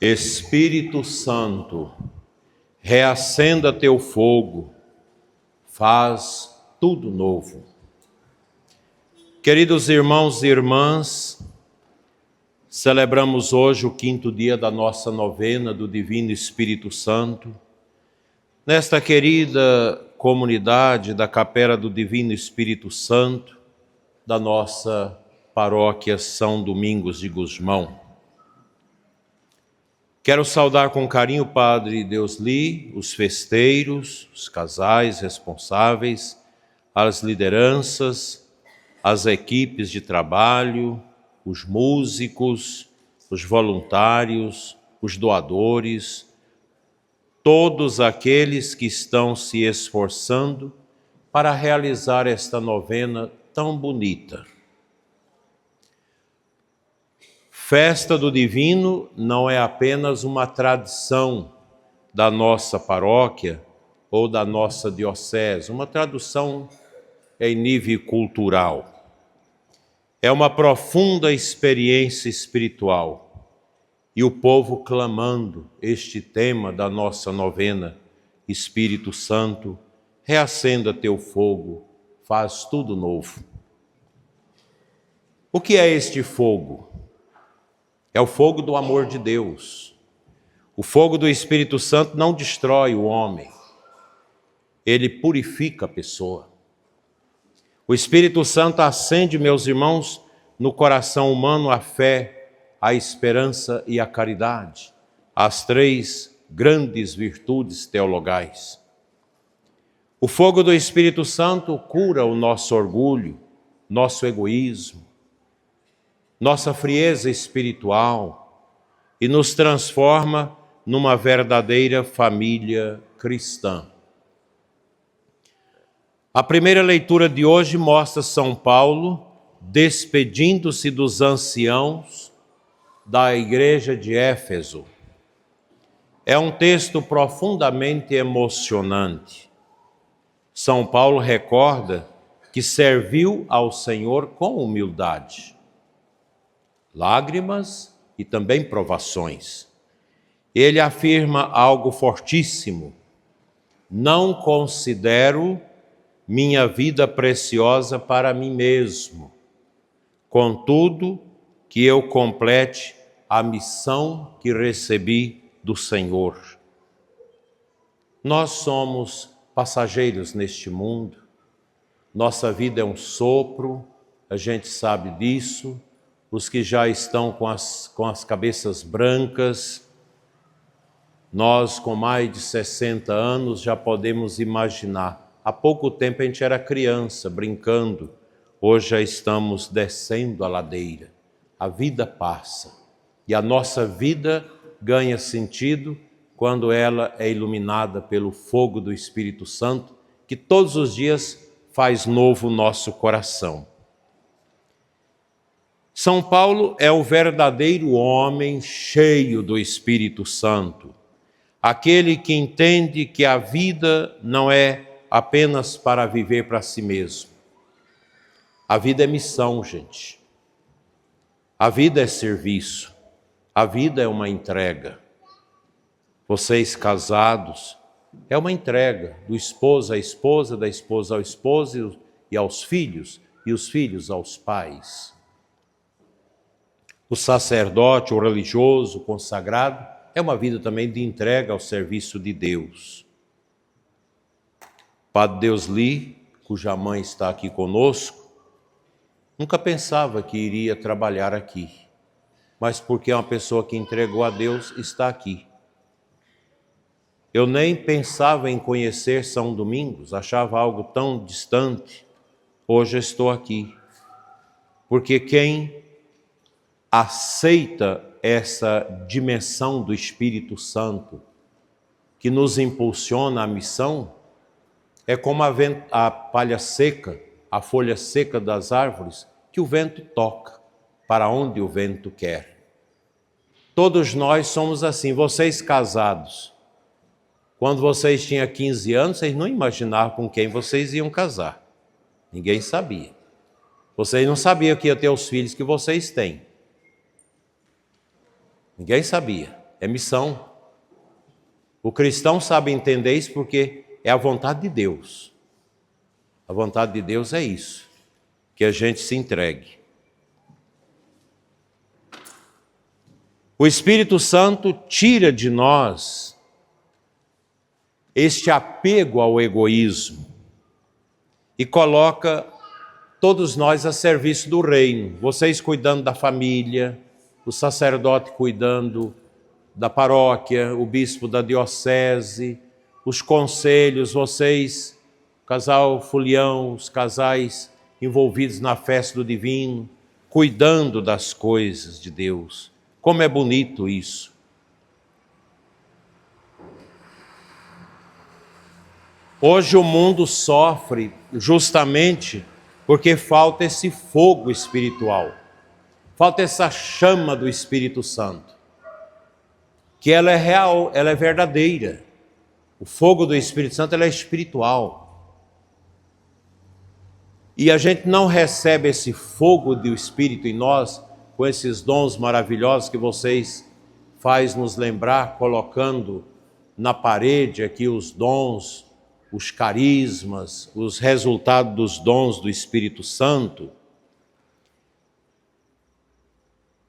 Espírito Santo, reacenda teu fogo, faz tudo novo. Queridos irmãos e irmãs, celebramos hoje o 5º dia da nossa novena do Divino Espírito Santo. Nesta querida comunidade da Capela do Divino Espírito Santo, da nossa paróquia São Domingos de Gusmão. Quero saudar com carinho o Padre Deusli, os festeiros, os casais responsáveis, as lideranças, as equipes de trabalho, os músicos, os voluntários, os doadores, todos aqueles que estão se esforçando para realizar esta novena tão bonita. Festa do Divino não é apenas uma tradição da nossa paróquia ou da nossa diocese, uma tradução em nível cultural. É uma profunda experiência espiritual. E o povo clamando este tema da nossa novena, Espírito Santo, reacenda teu fogo, faz tudo novo. O que é este fogo? É o fogo do amor de Deus. O fogo do Espírito Santo não destrói o homem, ele purifica a pessoa. O Espírito Santo acende, meus irmãos, no coração humano a fé, a esperança e a caridade, as 3 grandes virtudes teologais. O fogo do Espírito Santo cura o nosso orgulho, nosso egoísmo, nossa frieza espiritual e nos transforma numa verdadeira família cristã. A primeira leitura de hoje mostra São Paulo despedindo-se dos anciãos da igreja de Éfeso. É um texto profundamente emocionante. São Paulo recorda que serviu ao Senhor com humildade, lágrimas e também provações. Ele afirma algo fortíssimo: não considero minha vida preciosa para mim mesmo, contudo que eu complete a missão que recebi do Senhor. Nós somos passageiros neste mundo, nossa vida é um sopro, a gente sabe disso. Os que já estão com as cabeças brancas, nós com mais de 60 anos já podemos imaginar. Há pouco tempo a gente era criança, brincando. Hoje já estamos descendo a ladeira. A vida passa e a nossa vida ganha sentido quando ela é iluminada pelo fogo do Espírito Santo, que todos os dias faz novo o nosso coração. São Paulo é o verdadeiro homem cheio do Espírito Santo, aquele que entende que a vida não é apenas para viver para si mesmo. A vida é missão, gente. A vida é serviço. A vida é uma entrega. Vocês casados, é uma entrega do esposo à esposa, da esposa ao esposo e aos filhos, e os filhos aos pais. O sacerdote, o religioso, o consagrado, é uma vida também de entrega ao serviço de Deus. Padre Deusli, cuja mãe está aqui conosco, nunca pensava que iria trabalhar aqui, mas porque é uma pessoa que entregou a Deus, está aqui. Eu nem pensava em conhecer São Domingos, achava algo tão distante. Hoje estou aqui, porque quem aceita essa dimensão do Espírito Santo que nos impulsiona à missão, é como a palha seca, a folha seca das árvores, que o vento toca para onde o vento quer. Todos nós somos assim. Vocês casados, quando vocês tinham 15 anos, vocês não imaginavam com quem vocês iam casar. Ninguém sabia. Vocês não sabiam que ia ter os filhos que vocês têm. Ninguém sabia. é missão. O cristão sabe entender isso porque é a vontade de Deus. A vontade de Deus é isso, que a gente se entregue. O Espírito Santo tira de nós este apego ao egoísmo e coloca todos nós a serviço do reino. Vocês cuidando da família, o sacerdote cuidando da paróquia, o bispo da diocese, os conselhos, vocês, o casal Fulião, os casais envolvidos na festa do divino, cuidando das coisas de Deus. Como é bonito isso. Hoje o mundo sofre justamente porque falta esse fogo espiritual, falta essa chama do Espírito Santo, que ela é real, ela é verdadeira. O fogo do Espírito Santo ela é espiritual. E a gente não recebe esse fogo do Espírito em nós com esses dons maravilhosos que vocês fazem nos lembrar, colocando na parede aqui os dons, os carismas, os resultados dos dons do Espírito Santo.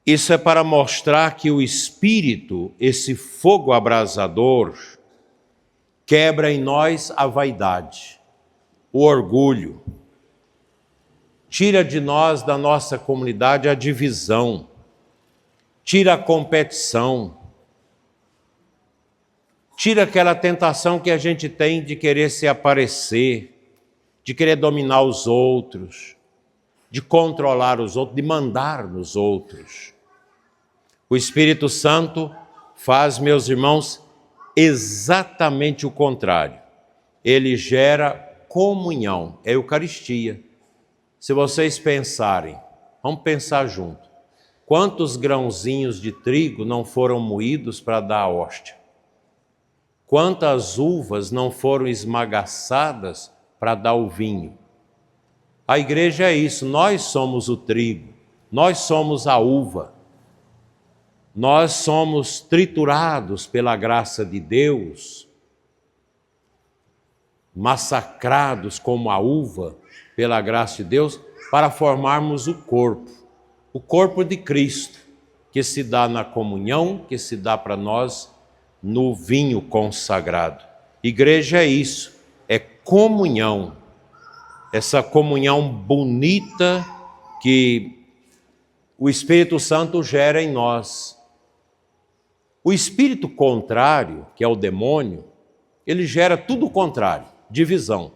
Isso é para mostrar que o Espírito, esse fogo abrasador, quebra em nós a vaidade, o orgulho, tira de nós, da nossa comunidade, a divisão, tira a competição, tira aquela tentação que a gente tem de querer se aparecer, de querer dominar os outros, de controlar os outros, de mandar nos outros. O Espírito Santo faz, meus irmãos, exatamente o contrário. Ele gera comunhão, é a Eucaristia. Se vocês pensarem, vamos pensar junto, quantos grãozinhos de trigo não foram moídos para dar a hóstia? Quantas uvas não foram esmagaçadas para dar o vinho? A igreja é isso, nós somos o trigo, nós somos a uva, nós somos triturados pela graça de Deus, massacrados como a uva pela graça de Deus, para formarmos o corpo de Cristo, que se dá na comunhão, que se dá para nós no vinho consagrado. Igreja é isso, é comunhão, essa comunhão bonita que o Espírito Santo gera em nós. O espírito contrário, que é o demônio, ele gera tudo o contrário, divisão.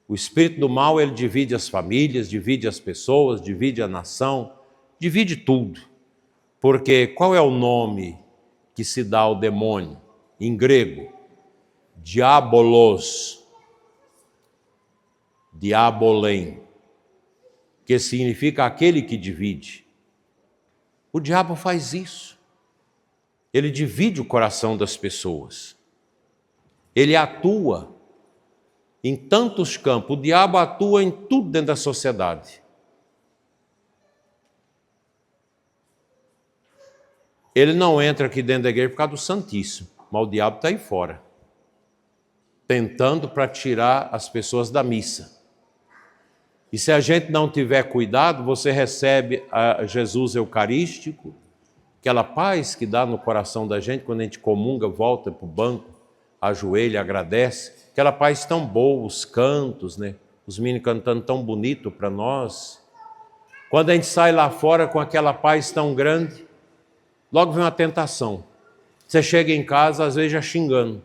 O espírito do mal, ele divide as famílias, divide as pessoas, divide a nação, divide tudo. Porque qual é o nome que se dá ao demônio? Em grego, diabolos, diabolém, que significa aquele que divide. O diabo faz isso. Ele divide o coração das pessoas. Ele atua em tantos campos. O diabo atua em tudo dentro da sociedade. Ele não entra aqui dentro da igreja por causa do Santíssimo, mas o diabo está aí fora, tentando para tirar as pessoas da missa. E se a gente não tiver cuidado, você recebe a Jesus Eucarístico, aquela paz que dá no coração da gente quando a gente comunga, volta para o banco, ajoelha, agradece, aquela paz tão boa, os cantos, né? Os meninos cantando tão bonito para nós. Quando a gente sai lá fora com aquela paz tão grande, logo vem uma tentação. Você chega em casa, às vezes já xingando.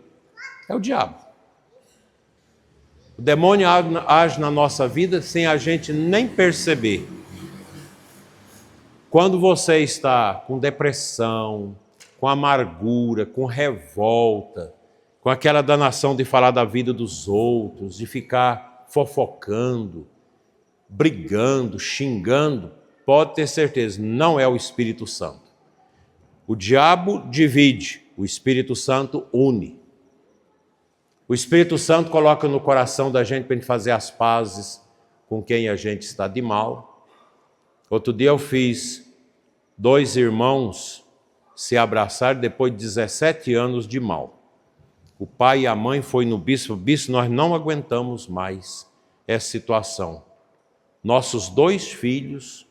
É o diabo. O demônio age na nossa vida sem a gente nem perceber. Quando você está com depressão, com amargura, com revolta, com aquela danação de falar da vida dos outros, de ficar fofocando, brigando, xingando, pode ter certeza, não é o Espírito Santo. O diabo divide, o Espírito Santo une. O Espírito Santo coloca no coração da gente para a gente fazer as pazes com quem a gente está de mal. Outro dia eu fiz 2 irmãos se abraçaram depois de 17 anos de mal. O pai e a mãe foi no bispo, bispo, nós não aguentamos mais essa situação. Nossos 2 filhos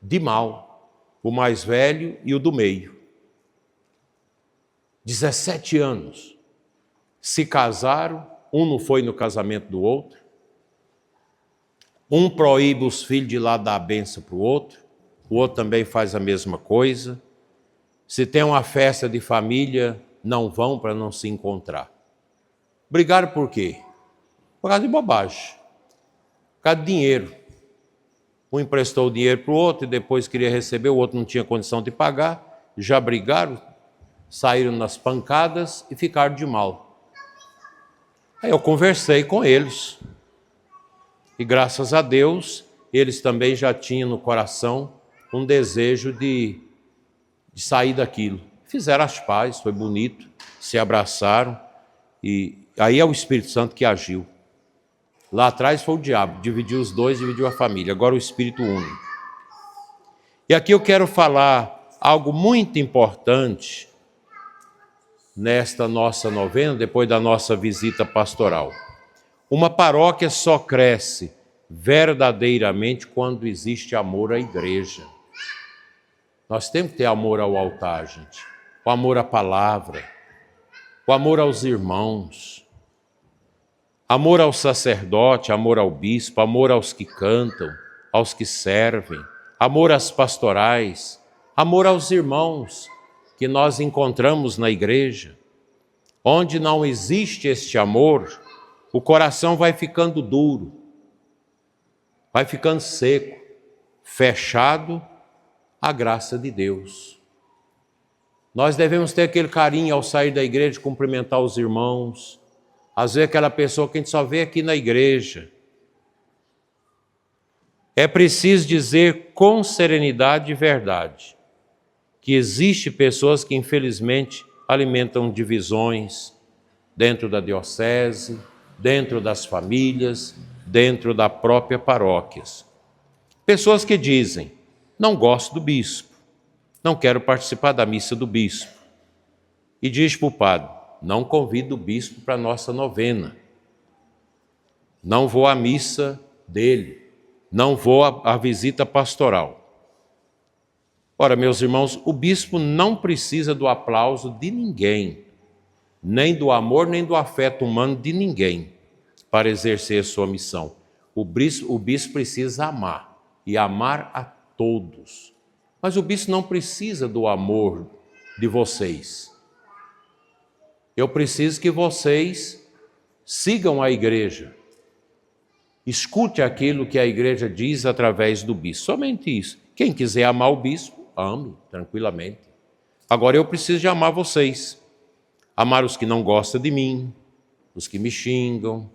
de mal, o mais velho e o do meio. 17 anos. Se casaram, um não foi no casamento do outro. Um proíbe os filhos de lá dar a benção para o outro também faz a mesma coisa. Se tem uma festa de família, não vão para não se encontrar. Brigaram por quê? Por causa de bobagem, por causa de dinheiro. Um emprestou o dinheiro para o outro e depois queria receber, o outro não tinha condição de pagar, já brigaram, saíram nas pancadas e ficaram de mal. Aí eu conversei com eles e graças a Deus eles também já tinham no coração um desejo de sair daquilo. Fizeram as pazes, foi bonito, se abraçaram e aí é o Espírito Santo que agiu. Lá atrás foi o diabo, dividiu os 2, dividiu a família, agora o Espírito une. E aqui eu quero falar algo muito importante nesta nossa novena, depois da nossa visita pastoral. Uma paróquia só cresce verdadeiramente quando existe amor à igreja. Nós temos que ter amor ao altar, gente. O amor à palavra, o amor aos irmãos, amor ao sacerdote, amor ao bispo, amor aos que cantam, aos que servem, amor às pastorais, amor aos irmãos que nós encontramos na igreja. Onde não existe este amor, o coração vai ficando duro, vai ficando seco, fechado à graça de Deus. Nós devemos ter aquele carinho ao sair da igreja, cumprimentar os irmãos, às vezes aquela pessoa que a gente só vê aqui na igreja. É preciso dizer com serenidade e verdade que existe pessoas que infelizmente alimentam divisões dentro da diocese, dentro das famílias, dentro da própria paróquia. Pessoas que dizem, não gosto do bispo, não quero participar da missa do bispo. E diz para o padre, não convido o bispo para a nossa novena. Não vou à missa dele, não vou à visita pastoral. Ora, meus irmãos, o bispo não precisa do aplauso de ninguém, nem do amor, nem do afeto humano de ninguém, para exercer a sua missão. O bispo precisa amar, e amar a todos. Mas o bispo não precisa do amor de vocês. Eu preciso que vocês sigam a igreja. Escute aquilo que a igreja diz através do bispo. Somente isso. Quem quiser amar o bispo, ame tranquilamente. Agora eu preciso de amar vocês. Amar os que não gostam de mim, os que me xingam,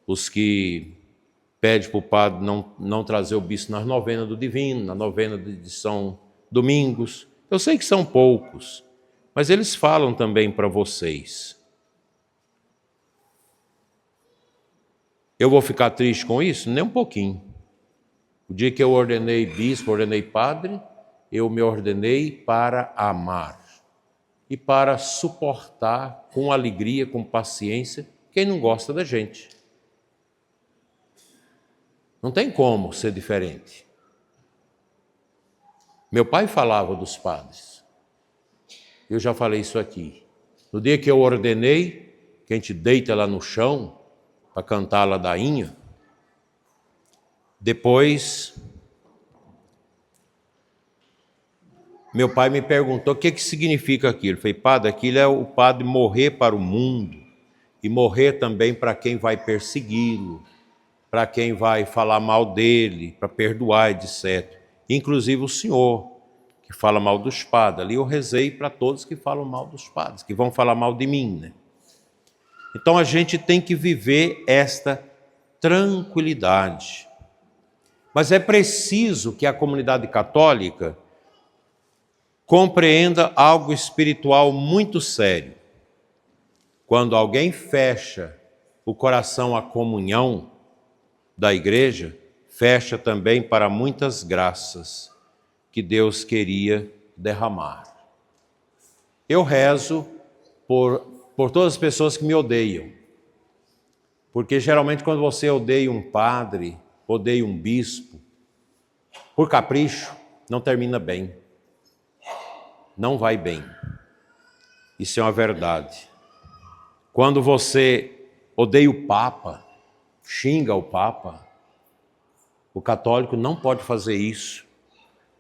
os que pedem para o padre não trazer o bispo na novena do Divino, na novena de São Domingos. Eu sei que são poucos, mas eles falam também para vocês. Eu vou ficar triste com isso? Nem um pouquinho. O dia que eu ordenei bispo, ordenei padre, eu me ordenei para amar e para suportar com alegria, com paciência, quem não gosta da gente. Não tem como ser diferente. Meu pai falava dos padres. Eu já falei isso aqui. No dia que eu ordenei, que a gente deita lá no chão para cantar a ladainha, depois meu pai me perguntou o que significa aquilo. Eu falei, padre, aquilo é o padre morrer para o mundo e morrer também para quem vai persegui-lo, para quem vai falar mal dele, para perdoar, etc. Inclusive o senhor, que fala mal dos padres. Ali eu rezei para todos que falam mal dos padres, que vão falar mal de mim, né? Então a gente tem que viver esta tranquilidade. Mas é preciso que a comunidade católica compreenda algo espiritual muito sério. Quando alguém fecha o coração à comunhão da igreja, fecha também para muitas graças que Deus queria derramar. Eu rezo por todas as pessoas que me odeiam. Porque geralmente quando você odeia um padre, odeia um bispo, por capricho, não termina bem. Não vai bem. Isso é uma verdade. Quando você odeia o Papa, xinga o Papa, o católico não pode fazer isso,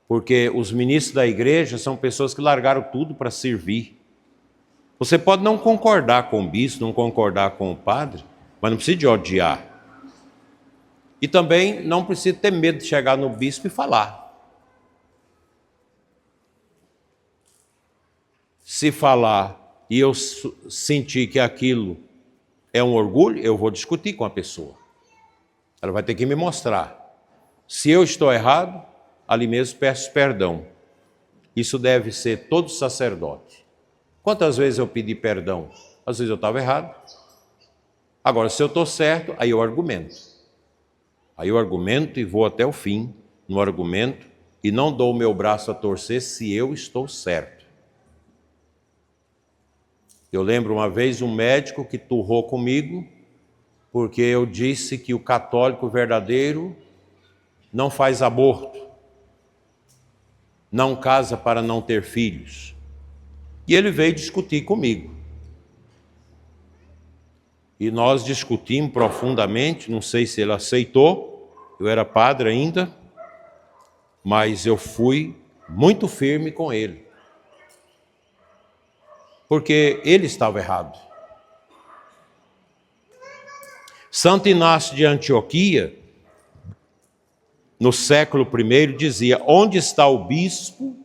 porque os ministros da igreja são pessoas que largaram tudo para servir. Você pode não concordar com o bispo, não concordar com o padre, mas não precisa de odiar. E também não precisa ter medo de chegar no bispo e falar. Se falar e eu sentir que aquilo é um orgulho, eu vou discutir com a pessoa. Ela vai ter que me mostrar. Se eu estou errado, ali mesmo peço perdão. Isso deve ser todo sacerdote. Quantas vezes eu pedi perdão? Às vezes eu estava errado. Agora, se eu estou certo, aí eu argumento. Aí eu argumento e vou até o fim no argumento e não dou o meu braço a torcer se eu estou certo. Eu lembro uma vez um médico que turrou comigo porque eu disse que o católico verdadeiro não faz aborto, não casa para não ter filhos. E ele veio discutir comigo. E nós discutimos profundamente, não sei se ele aceitou, eu era padre ainda, mas eu fui muito firme com ele. Porque ele estava errado. Santo Inácio de Antioquia, no século I, dizia: onde está o bispo,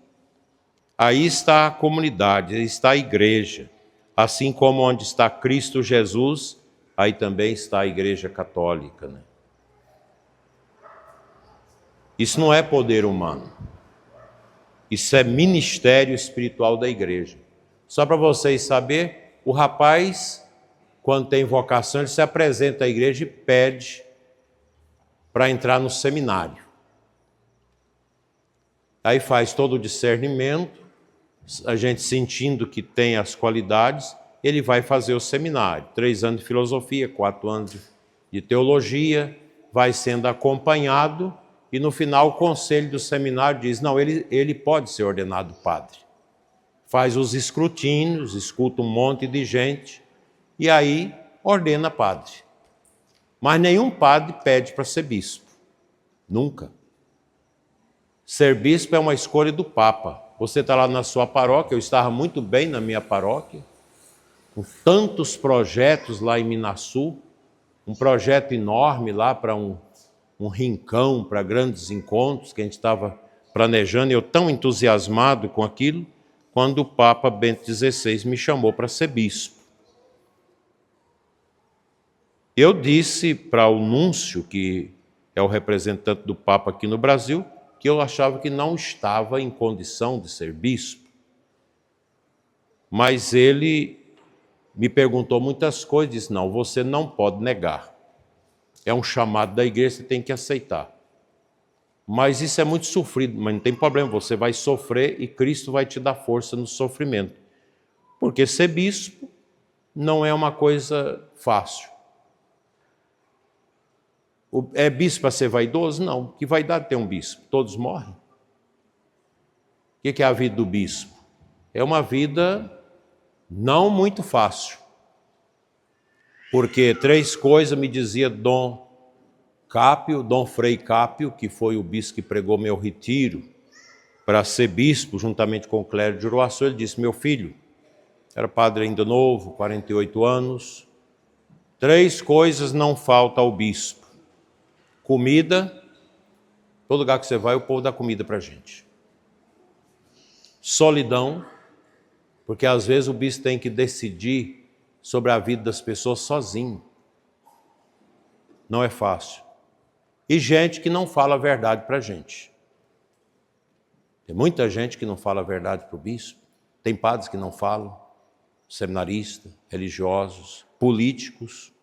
aí está a comunidade, aí está a igreja. Assim como onde está Cristo Jesus, aí também está a igreja católica. Né? Isso não é poder humano. Isso é ministério espiritual da igreja. Só para vocês saberem, o rapaz, quando tem vocação, ele se apresenta à igreja e pede para entrar no seminário. Aí faz todo o discernimento, a gente sentindo que tem as qualidades, ele vai fazer o seminário. 3 anos de filosofia, 4 anos de teologia, vai sendo acompanhado e no final o conselho do seminário diz, não, ele pode ser ordenado padre. Faz os escrutínios, escuta um monte de gente e aí ordena padre. Mas nenhum padre pede para ser bispo. Nunca. Ser bispo é uma escolha do Papa. Você está lá na sua paróquia, eu estava muito bem na minha paróquia, com tantos projetos lá em Minasul, um projeto enorme lá para um rincão, para grandes encontros que a gente estava planejando, e eu tão entusiasmado com aquilo, quando o Papa Bento XVI me chamou para ser bispo. Eu disse para o núncio, que é o representante do Papa aqui no Brasil, que eu achava que não estava em condição de ser bispo. Mas ele me perguntou muitas coisas e disse, não, você não pode negar. É um chamado da igreja, você tem que aceitar. Mas isso é muito sofrido, mas não tem problema, você vai sofrer e Cristo vai te dar força no sofrimento. Porque ser bispo não é uma coisa fácil. É bispo para ser vaidoso? Não. Que vaidade tem um bispo? Todos morrem. O que é a vida do bispo? É uma vida não muito fácil. Porque 3 coisas me dizia Dom Frei Cápio, que foi o bispo que pregou meu retiro para ser bispo, juntamente com o clero de Uruaçu. Ele disse, meu filho, era padre ainda novo, 48 anos, 3 coisas não faltam ao bispo. Comida, todo lugar que você vai, o povo dá comida para a gente. Solidão, porque às vezes o bispo tem que decidir sobre a vida das pessoas sozinho. Não é fácil. E gente que não fala a verdade para a gente. Tem muita gente que não fala a verdade para o bispo. Tem padres que não falam, seminaristas, religiosos, políticos.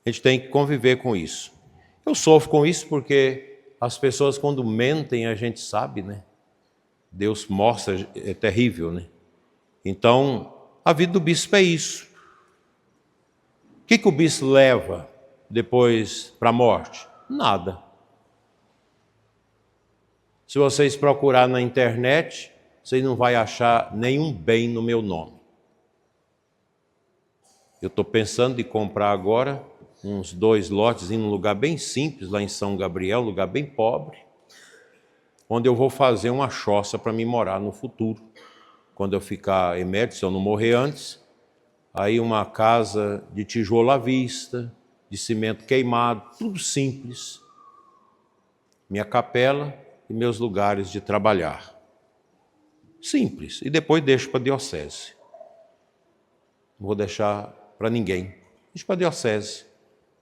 A gente tem que conviver com isso. Eu sofro com isso porque as pessoas quando mentem a gente sabe, né? Deus mostra, é terrível, né? Então, a vida do bispo é isso. O que o bispo leva depois para a morte? Nada. Se vocês procurar na internet, vocês não vão achar nenhum bem no meu nome. Eu estou pensando em comprar agora uns 2 lotes em um lugar bem simples, lá em São Gabriel, um lugar bem pobre, onde eu vou fazer uma choça para me morar no futuro. Quando eu ficar emérito, se eu não morrer antes, aí uma casa de tijolo à vista, de cimento queimado, tudo simples. Minha capela e meus lugares de trabalhar. Simples. E depois deixo para a diocese. Não vou deixar para ninguém. Deixo para a diocese.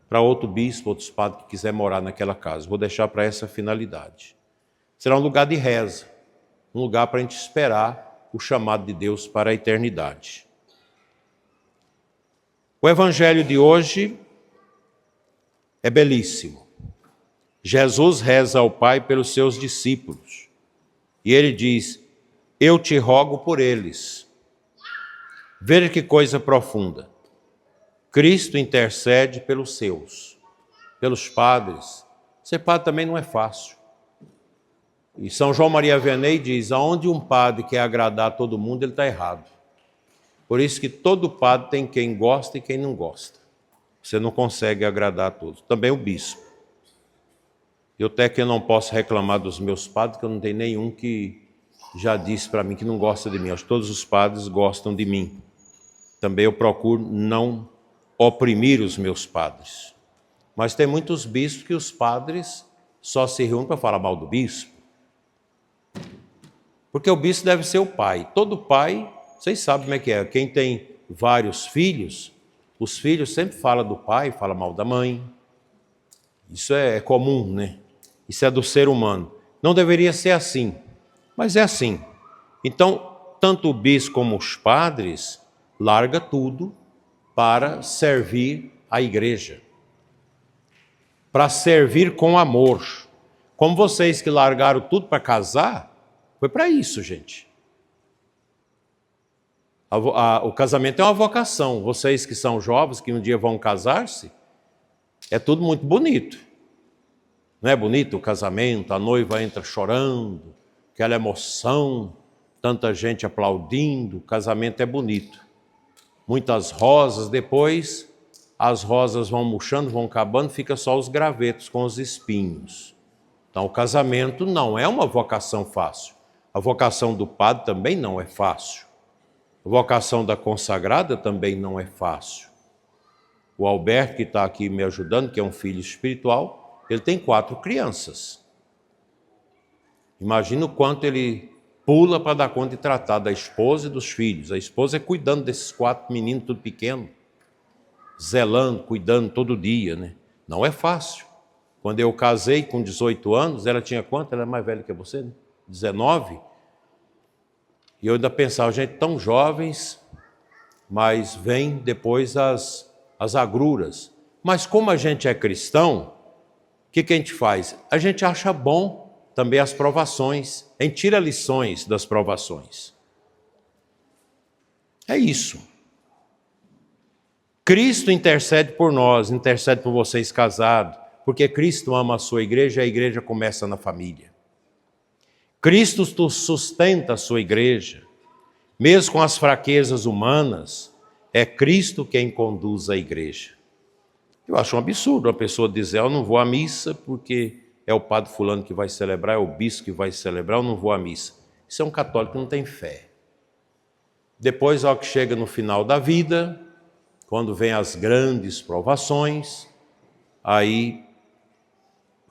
Para outro bispo, outros padres que quiser morar naquela casa. Vou deixar para essa finalidade. Será um lugar de reza. Um lugar para a gente esperar o chamado de Deus para a eternidade. O evangelho de hoje é belíssimo. Jesus reza ao Pai pelos seus discípulos. E ele diz, eu te rogo por eles. Veja que coisa profunda. Cristo intercede pelos seus, pelos padres. Ser padre também não é fácil. E São João Maria Vianney diz, aonde um padre quer agradar todo mundo, ele está errado. Por isso que todo padre tem quem gosta e quem não gosta. Você não consegue agradar a todos. Também o bispo. Eu até que não posso reclamar dos meus padres, que eu não tenho nenhum que já disse para mim que não gosta de mim. Acho que todos os padres gostam de mim. Também eu procuro não oprimir os meus padres. Mas tem muitos bispos que os padres só se reúnem para falar mal do bispo. Porque o bispo deve ser o pai. Todo pai, vocês sabem como é que é. Quem tem vários filhos, os filhos sempre falam do pai, falam mal da mãe. Isso é comum, né? Isso é do ser humano. Não deveria ser assim, mas é assim. Então, tanto o bispo como os padres larga tudo para servir a igreja. Para servir com amor. Como vocês que largaram tudo para casar, foi para isso, gente. O casamento é uma vocação. Vocês que são jovens, que um dia vão casar-se, é tudo muito bonito. Não é bonito o casamento? A noiva entra chorando, aquela emoção, tanta gente aplaudindo. O casamento é bonito. Muitas rosas, depois as rosas vão murchando, vão acabando, fica só os gravetos com os espinhos. Então o casamento não é uma vocação fácil. A vocação do padre também não é fácil. A vocação da consagrada também não é fácil. O Alberto, que está aqui me ajudando, que é um filho espiritual, ele tem 4 crianças. Imagina o quanto ele pula para dar conta de tratar da esposa e dos filhos. A esposa é cuidando desses 4 meninos, tudo pequeno, zelando, cuidando todo dia, né? Não é fácil. Quando eu casei com 18 anos, ela tinha quanto? Ela é mais velha que você, né? 19. E eu ainda pensava, gente, tão jovens, mas vem depois as agruras. Mas como a gente é cristão, o que a gente faz? A gente acha bom também as provações. A gente tira lições das provações. É isso. Cristo intercede por nós, intercede por vocês casados, porque Cristo ama a sua igreja e a igreja começa na família. Cristo sustenta a sua igreja, mesmo com as fraquezas humanas, é Cristo quem conduz a igreja. Eu acho um absurdo a pessoa dizer, eu não vou à missa porque é o padre fulano que vai celebrar, é o bispo que vai celebrar, eu não vou à missa. Isso é um católico que não tem fé. Depois, ao que chega no final da vida, quando vem as grandes provações, aí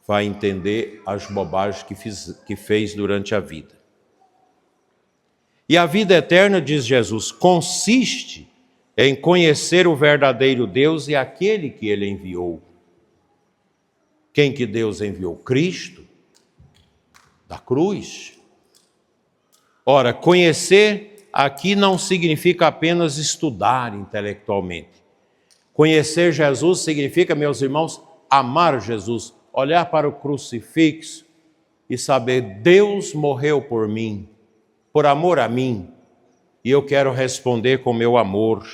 vai entender as bobagens que fez durante a vida. E a vida eterna, diz Jesus, consiste em conhecer o verdadeiro Deus e aquele que ele enviou. Quem que Deus enviou? Cristo, da cruz. Ora, conhecer aqui não significa apenas estudar intelectualmente. Conhecer Jesus significa, meus irmãos, amar Jesus, olhar para o crucifixo e saber, Deus morreu por mim, por amor a mim. e eu quero responder com meu amor.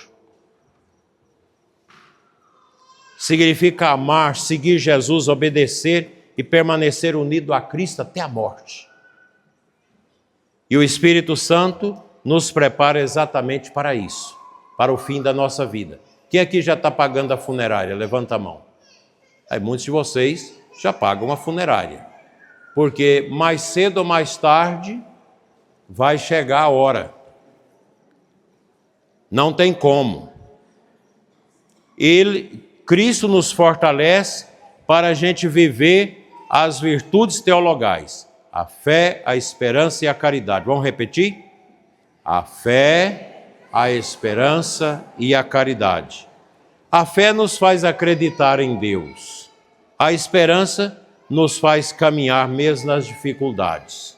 Significa amar, seguir Jesus, obedecer e permanecer unido a Cristo até a morte. E o Espírito Santo nos prepara exatamente para isso, para o fim da nossa vida. Quem aqui já está pagando a funerária? Levanta a mão. Aí muitos de vocês já pagam a funerária, porque mais cedo ou mais tarde vai chegar a hora. Não tem como. Cristo nos fortalece para a gente viver as virtudes teologais: a fé, a esperança e a caridade. Vamos repetir? A fé, a esperança e a caridade. A fé nos faz acreditar em Deus. A esperança nos faz caminhar mesmo nas dificuldades.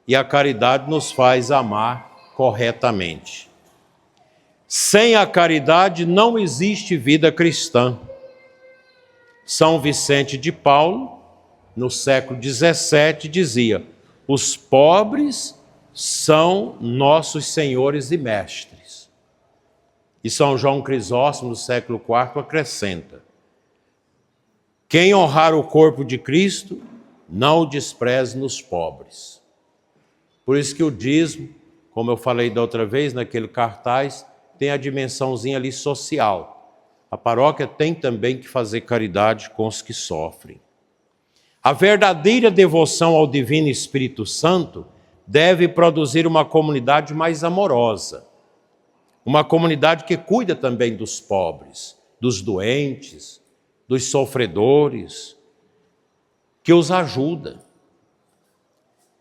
E a caridade nos faz amar corretamente. Sem a caridade não existe vida cristã. São Vicente de Paulo, no século XVII, dizia: os pobres são nossos senhores e mestres. E São João Crisóstomo, no século IV, acrescenta: quem honrar o corpo de Cristo, não o despreze nos pobres. Por isso que o dízimo, como eu falei da outra vez, naquele cartaz, tem a dimensãozinha ali social. A paróquia tem também que fazer caridade com os que sofrem. A verdadeira devoção ao Divino Espírito Santo deve produzir uma comunidade mais amorosa. Uma comunidade que cuida também dos pobres, dos doentes, dos sofredores, que os ajuda,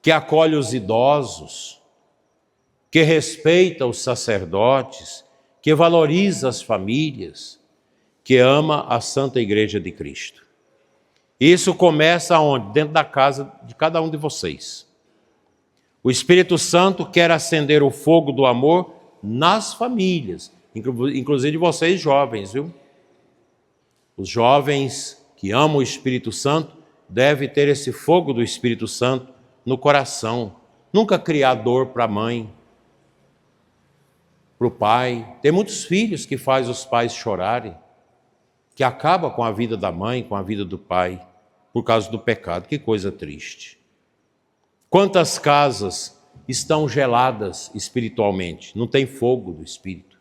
que acolhe os idosos, que respeita os sacerdotes, que valoriza as famílias, que ama a Santa Igreja de Cristo. Isso começa aonde? Dentro da casa de cada um de vocês. O Espírito Santo quer acender o fogo do amor nas famílias, inclusive vocês jovens, viu? Os jovens que amam o Espírito Santo devem ter esse fogo do Espírito Santo no coração. Nunca criar dor para a mãe, para o pai. Tem muitos filhos que fazem os pais chorarem, que acaba com a vida da mãe, com a vida do pai, por causa do pecado. Que coisa triste. Quantas casas estão geladas espiritualmente? Não tem fogo do Espírito.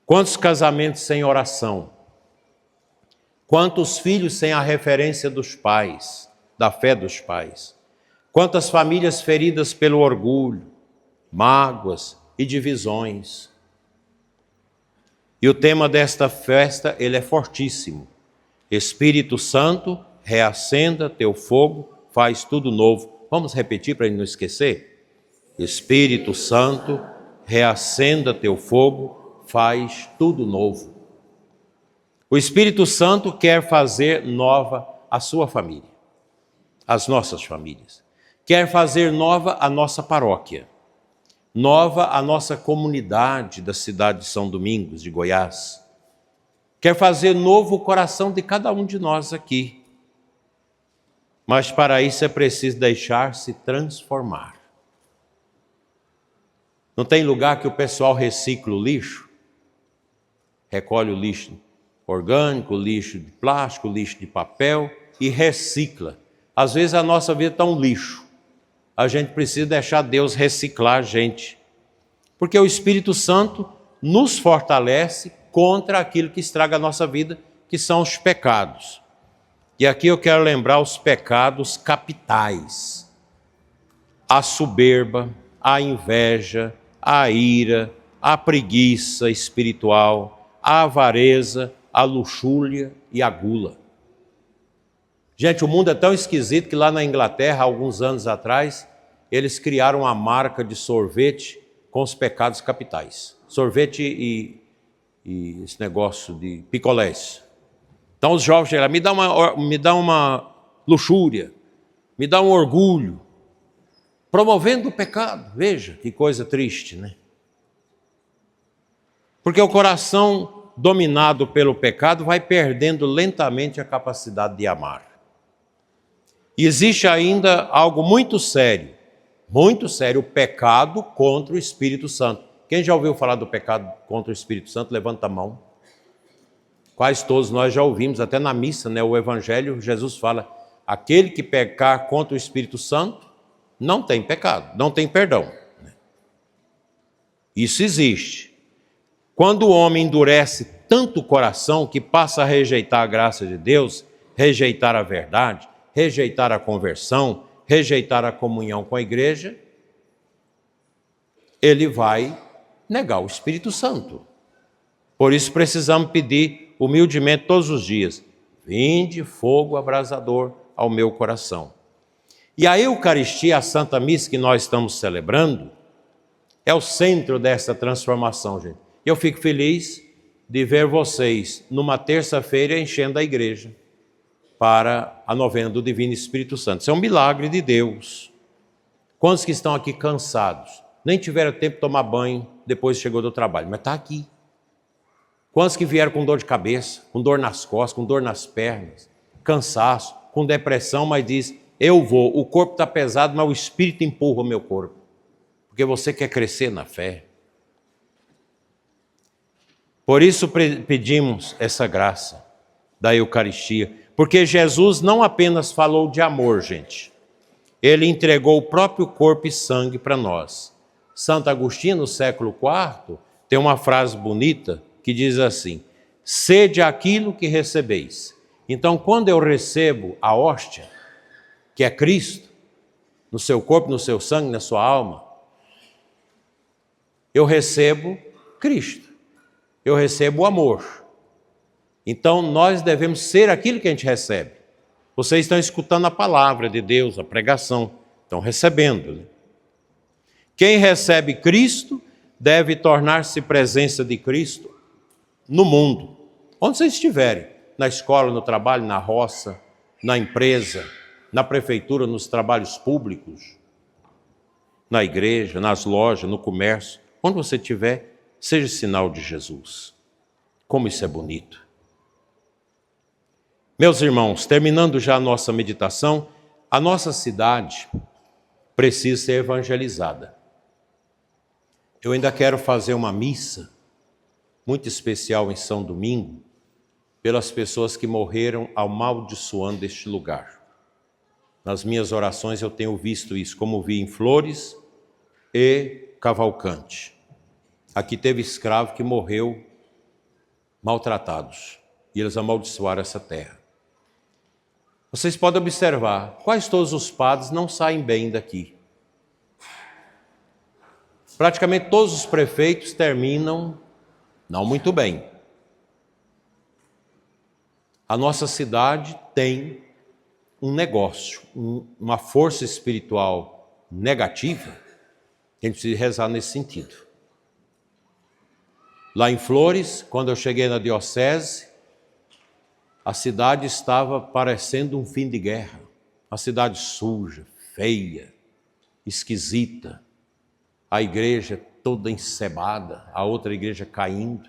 Quantos casamentos sem oração? Quantos filhos sem a referência dos pais, da fé dos pais? Quantas famílias feridas pelo orgulho, mágoas e divisões? E o tema desta festa, ele é fortíssimo. Espírito Santo, reacenda teu fogo, faz tudo novo. Vamos repetir para ele não esquecer? Espírito Santo, reacenda teu fogo, faz tudo novo. O Espírito Santo quer fazer nova a sua família, as nossas famílias. Quer fazer nova a nossa paróquia. Nova a nossa comunidade da cidade de São Domingos, de Goiás. Quer fazer novo o coração de cada um de nós aqui. Mas para isso é preciso deixar-se transformar. Não tem lugar que o pessoal recicla o lixo? Recolhe o lixo orgânico, o lixo de plástico, o lixo de papel e recicla. Às vezes a nossa vida está um lixo. A gente precisa deixar Deus reciclar a gente. Porque o Espírito Santo nos fortalece contra aquilo que estraga a nossa vida, que são os pecados. E aqui eu quero lembrar os pecados capitais. A soberba, a inveja, a ira, a preguiça espiritual, a avareza, a luxúria e a gula. Gente, o mundo é tão esquisito que lá na Inglaterra, alguns anos atrás, eles criaram uma marca de sorvete com os pecados capitais. Sorvete e esse negócio de picolés. Então os jovens chegam lá, me dá uma luxúria, me dá um orgulho, promovendo o pecado. Veja que coisa triste, né? Porque o coração dominado pelo pecado vai perdendo lentamente a capacidade de amar. E existe ainda algo muito sério, o pecado contra o Espírito Santo. Quem já ouviu falar do pecado contra o Espírito Santo, levanta a mão. Quase todos nós já ouvimos, até na missa, né, o Evangelho, Jesus fala, aquele que pecar contra o Espírito Santo não tem pecado, não tem perdão. Isso existe. Quando o homem endurece tanto o coração que passa a rejeitar a graça de Deus, rejeitar a verdade, rejeitar a conversão, rejeitar a comunhão com a igreja, ele vai negar o Espírito Santo. Por isso precisamos pedir humildemente todos os dias, vinde fogo abrasador ao meu coração. E a Eucaristia, a Santa Missa que nós estamos celebrando, é o centro dessa transformação, gente. Eu fico feliz de ver vocês numa terça-feira enchendo a igreja para a novena do Divino Espírito Santo. Isso é um milagre de Deus. Quantos que estão aqui cansados? Nem tiveram tempo de tomar banho depois que chegou do trabalho, mas está aqui. Quantos que vieram com dor de cabeça, com dor nas costas, com dor nas pernas, cansaço, com depressão, mas diz, eu vou, o corpo está pesado, mas o Espírito empurra o meu corpo. Porque você quer crescer na fé. Por isso pedimos essa graça da Eucaristia. Porque Jesus não apenas falou de amor, gente. Ele entregou o próprio corpo e sangue para nós. Santo Agostinho, no século IV, tem uma frase bonita que diz assim, sede aquilo que recebeis. Então, quando eu recebo a hóstia, que é Cristo, no seu corpo, no seu sangue, na sua alma, eu recebo Cristo, eu recebo o amor. Então, nós devemos ser aquilo que a gente recebe. Vocês estão escutando a palavra de Deus, a pregação, estão recebendo. Né? Quem recebe Cristo deve tornar-se presença de Cristo no mundo, onde vocês estiverem, na escola, no trabalho, na roça, na empresa, na prefeitura, nos trabalhos públicos, na igreja, nas lojas, no comércio, onde você estiver, seja sinal de Jesus. Como isso é bonito. Meus irmãos, terminando já a nossa meditação, a nossa cidade precisa ser evangelizada. Eu ainda quero fazer uma missa muito especial em São Domingo, pelas pessoas que morreram amaldiçoando este lugar. Nas minhas orações eu tenho visto isso, como vi em Flores e Cavalcante. Aqui teve escravo que morreu maltratados, e eles amaldiçoaram essa terra. Vocês podem observar, quase todos os padres não saem bem daqui. Praticamente todos os prefeitos terminam não muito bem. A nossa cidade tem um negócio, uma força espiritual negativa, a gente precisa rezar nesse sentido. Lá em Flores, quando eu cheguei na diocese, a cidade estava parecendo um fim de guerra. Uma cidade suja, feia, esquisita. A igreja toda encebada, a outra igreja caindo.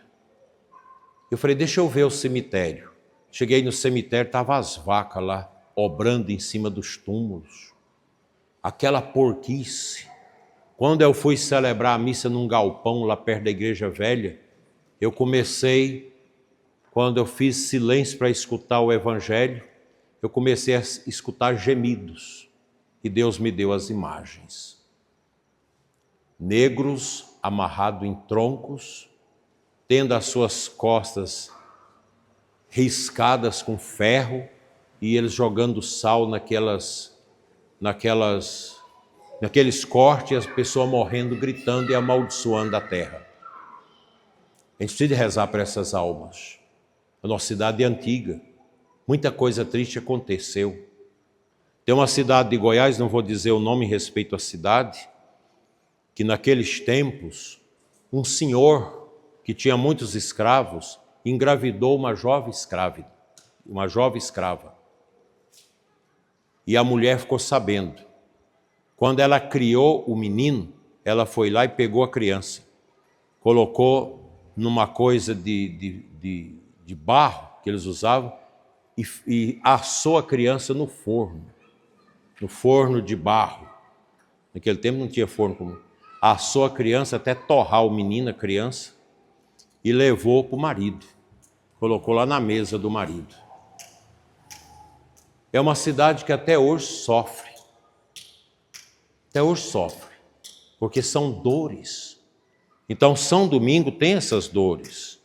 Eu falei, deixa eu ver o cemitério. Cheguei no cemitério, estavam as vacas lá, obrando em cima dos túmulos. Aquela porquice. Quando eu fui celebrar a missa num galpão lá perto da igreja velha, eu comecei, quando eu fiz silêncio para escutar o evangelho, eu comecei a escutar gemidos. E Deus me deu as imagens. Negros amarrados em troncos, tendo as suas costas riscadas com ferro, e eles jogando sal naqueles cortes, e as pessoas morrendo, gritando e amaldiçoando a terra. A gente precisa rezar para essas almas. A nossa cidade é antiga, muita coisa triste aconteceu. Tem uma cidade de Goiás, não vou dizer o nome em respeito à cidade, que naqueles tempos, um senhor que tinha muitos escravos, engravidou uma jovem escrava. E a mulher ficou sabendo. Quando ela criou o menino, ela foi lá e pegou a criança, colocou numa coisa de barro que eles usavam e assou a criança no forno de barro. Naquele tempo não tinha forno comum. assou a criança até torrar o menino, a criança, e levou para o marido. Colocou lá na mesa do marido. É uma cidade que até hoje sofre. Até hoje sofre. Porque são dores. Então, São Domingo tem essas dores.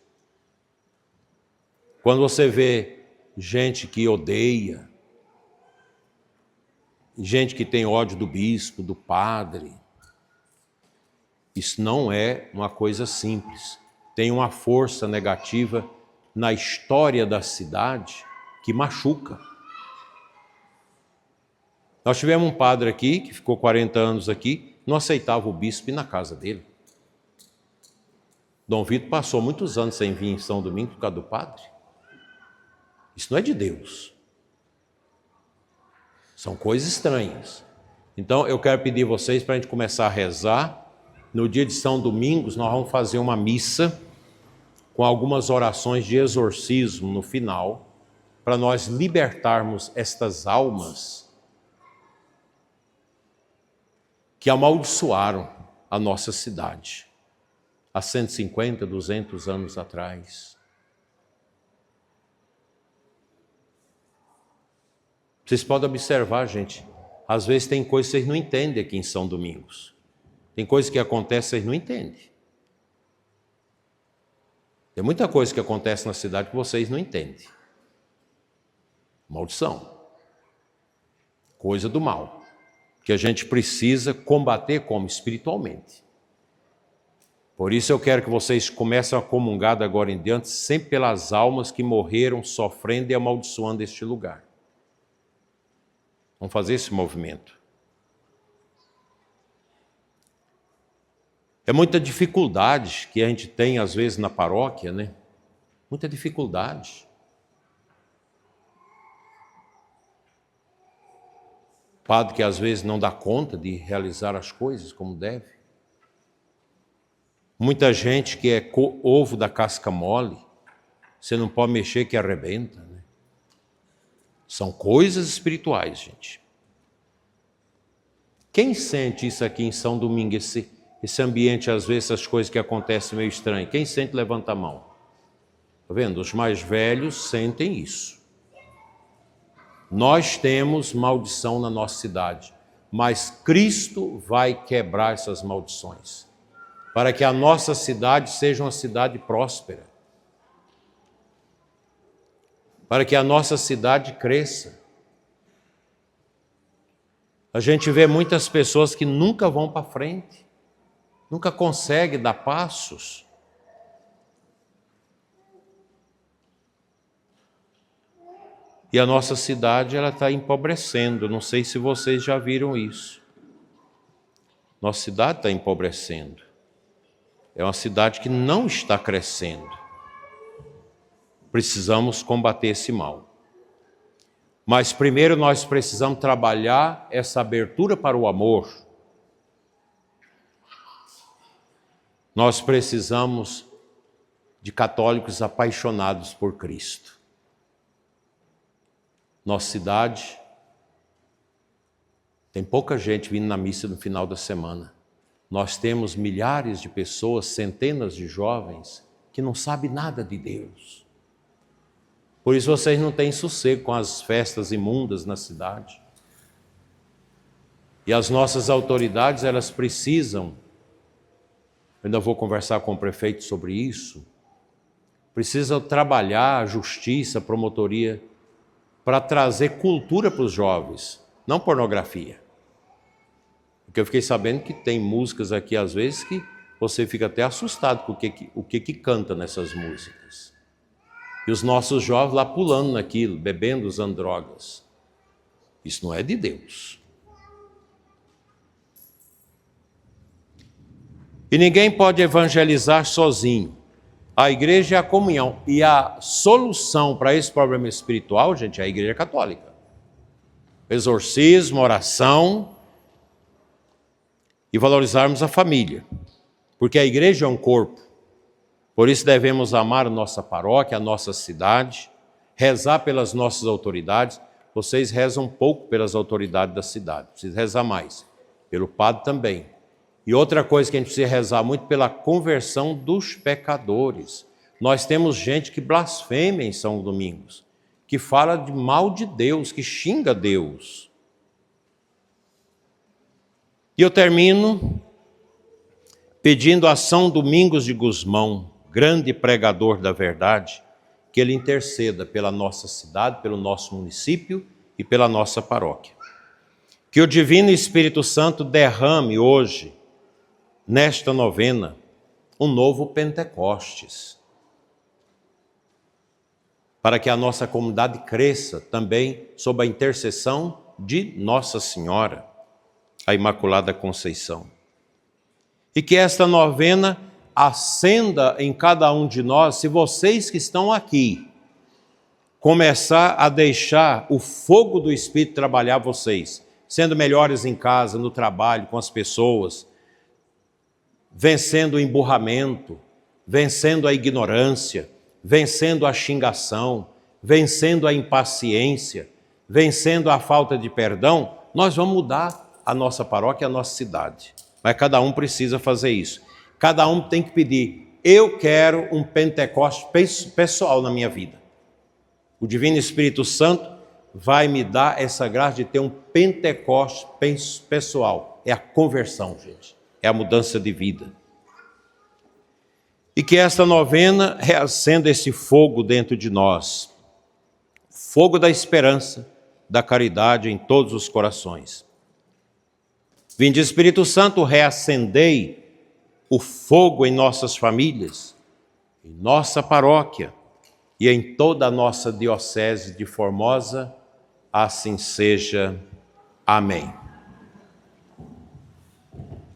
Quando você vê gente que odeia, gente que tem ódio do bispo, do padre, isso não é uma coisa simples. Tem uma força negativa na história da cidade que machuca. Nós tivemos um padre aqui, que ficou 40 anos aqui, não aceitava o bispo ir na casa dele. Dom Vitor passou muitos anos sem vir em São Domingo por causa do padre. Isso não é de Deus. São coisas estranhas. Então eu quero pedir a vocês para a gente começar a rezar. No dia de São Domingos nós vamos fazer uma missa com algumas orações de exorcismo no final, para nós libertarmos estas almas que amaldiçoaram a nossa cidade há 150, 200 anos atrás. Vocês podem observar, gente, às vezes tem coisas que vocês não entendem aqui em São Domingos. Tem coisas que acontecem que vocês não entendem. Tem muita coisa que acontece na cidade que vocês não entendem. Maldição. Coisa do mal. Que a gente precisa combater como espiritualmente. Por isso eu quero que vocês comecem a comungar de agora em diante sempre pelas almas que morreram sofrendo e amaldiçoando este lugar. Vamos fazer esse movimento. É muita dificuldade que a gente tem às vezes na paróquia, né? Muita dificuldade. Padre que às vezes não dá conta de realizar as coisas como deve. Muita gente que é ovo da casca mole, você não pode mexer que arrebenta, né? São coisas espirituais, gente. Quem sente isso aqui em São Domingo, esse ambiente, às vezes, essas coisas que acontecem meio estranho? Quem sente, levanta a mão. Está vendo? Os mais velhos sentem isso. Nós temos maldição na nossa cidade, mas Cristo vai quebrar essas maldições, para que a nossa cidade seja uma cidade próspera, para que a nossa cidade cresça. A gente vê muitas pessoas que nunca vão para frente, nunca conseguem dar passos. E a nossa cidade ela está empobrecendo, não sei se vocês já viram isso. Nossa cidade está empobrecendo. É uma cidade que não está crescendo. Precisamos combater esse mal. Mas primeiro nós precisamos trabalhar essa abertura para o amor. Nós precisamos de católicos apaixonados por Cristo. Nossa cidade tem pouca gente vindo na missa no final da semana. Nós temos milhares de pessoas, centenas de jovens, que não sabem nada de Deus. Por isso vocês não têm sossego com as festas imundas na cidade. E as nossas autoridades, elas precisam, eu ainda vou conversar com o prefeito sobre isso, precisam trabalhar a justiça, a promotoria, para trazer cultura para os jovens, não pornografia. Porque eu fiquei sabendo que tem músicas aqui, às vezes, que você fica até assustado com o que canta nessas músicas. E os nossos jovens lá pulando naquilo, bebendo, usando drogas. Isso não é de Deus. E ninguém pode evangelizar sozinho. A igreja é a comunhão. E a solução para esse problema espiritual, gente, é a igreja católica. Exorcismo, oração e valorizarmos a família. Porque a igreja é um corpo. Por isso devemos amar a nossa paróquia, a nossa cidade, rezar pelas nossas autoridades. Vocês rezam pouco pelas autoridades da cidade, precisam rezar mais. Pelo padre também. E outra coisa que a gente precisa rezar muito pela conversão dos pecadores. Nós temos gente que blasfema em São Domingos, que fala de mal de Deus, que xinga Deus. E eu termino pedindo a São Domingos de Gusmão, grande pregador da verdade, que ele interceda pela nossa cidade, pelo nosso município e pela nossa paróquia. Que o Divino Espírito Santo derrame hoje, nesta novena, um novo Pentecostes, para que a nossa comunidade cresça também sob a intercessão de Nossa Senhora, a Imaculada Conceição. E que esta novena acenda em cada um de nós, se vocês que estão aqui começar a deixar o fogo do Espírito trabalhar vocês, sendo melhores em casa, no trabalho, com as pessoas, vencendo o emburramento, vencendo a ignorância, vencendo a xingação, vencendo a impaciência, vencendo a falta de perdão, nós vamos mudar a nossa paróquia, a nossa cidade. Mas cada um precisa fazer isso. Cada um tem que pedir, eu quero um Pentecostes pessoal na minha vida. O Divino Espírito Santo vai me dar essa graça de ter um Pentecostes pessoal. É a conversão, gente. É a mudança de vida. E que esta novena reacenda esse fogo dentro de nós. Fogo da esperança, da caridade em todos os corações. Vinde Espírito Santo, reacendei o fogo em nossas famílias, em nossa paróquia e em toda a nossa diocese de Formosa. Assim seja. Amém.